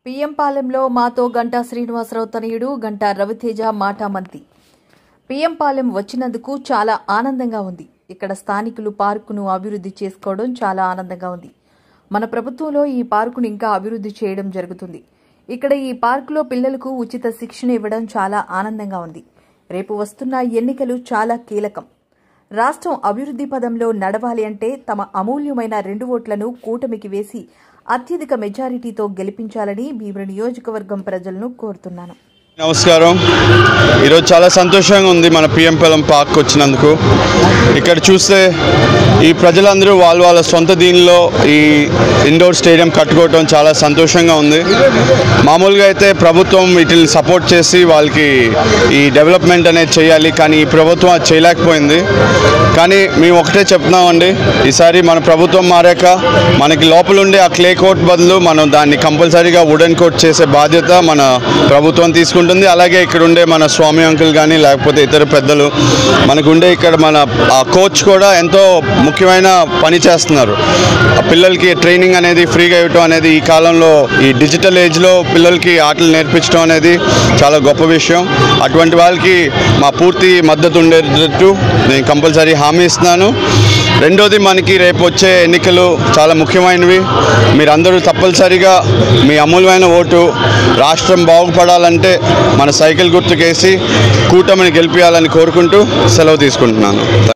PM పాలెంలో మాతో గంటా శ్రీనివాసరావు తనయుడు Ganta Raviteja మాటామంతి. PM Palem వచ్చినందుకు చాలా ఆనందంగా ఉంది. ఇక్కడ స్థానికులు పార్కును అభివృద్ధి చేసుకోవడం చాలా ఆనందంగా ఉంది. మన ప్రభుత్వంలో ఈ పార్కును ఇంకా అభివృద్ధి చేయడం జరుగుతుంది. ఇక్కడ ఈ పార్కులో పిల్లలకు ఉచిత శిక్షణ ఇవ్వడం చాలా ఆనందంగా ఉంది. రేపు వస్తున్న ఎన్నికలు చాలా కీలకం. రాష్ట్రం అభివృద్ధి పదంలో నడవాలి అంటే తమ అమూల్యమైన 2 ఓట్లను కూటమికి వేసి అత్యధిక మెజారిటీతో గెలిపించాలని భీమిలి నియోజకవర్గం ప్రజలను కోరుతున్నాను. నమస్కారం. ఈరోజు చాలా సంతోషంగా ఉంది మన పీఎం పాలెం పార్క్ వచ్చినందుకు. ఇక్కడ చూస్తే ఈ ప్రజలందరూ వాళ్ళ సొంత దీనిలో ఈ ఇండోర్ స్టేడియం కట్టుకోవడం చాలా సంతోషంగా ఉంది. మామూలుగా అయితే ప్రభుత్వం వీటిని సపోర్ట్ చేసి వాళ్ళకి ఈ డెవలప్మెంట్ అనేది చేయాలి, కానీ ఈ ప్రభుత్వం అది చేయలేకపోయింది. కానీ మేము ఒకటే చెప్తున్నామండి, ఈసారి మన ప్రభుత్వం మారాక మనకి లోపలుండే ఆ క్లే కోట్ బదులు మనం దాన్ని కంపల్సరీగా వుడెన్ కోట్ చేసే బాధ్యత మన ప్రభుత్వం తీసుకుంటుంది. అలాగే ఇక్కడ ఉండే మన స్వామి అంకుల్ కానీ లేకపోతే ఇతర పెద్దలు మనకుండే ఇక్కడ మన కోచ్ కూడా ఎంతో ముఖ్యమైన పని చేస్తున్నారు. పిల్లలకి ట్రైనింగ్ అనేది ఫ్రీగా ఇవ్వటం అనేది ఈ కాలంలో ఈ డిజిటల్ ఏజ్లో పిల్లలకి ఆటలు నేర్పించడం అనేది చాలా గొప్ప విషయం. అటువంటి వాళ్ళకి మా పూర్తి మద్దతు ఉండేటట్టు నేను కంపల్సరీ హామీ ఇస్తున్నాను. రెండోది, మనకి రేపు వచ్చే ఎన్నికలు చాలా ముఖ్యమైనవి. మీరందరూ తప్పనిసరిగా మీ అమూల్యమైన ఓటు రాష్ట్రం బాగుపడాలంటే మన సైకిల్ గుర్తుకేసి కూటమిని గెలిపించాలని కోరుకుంటూ సెలవు తీసుకుంటున్నాను.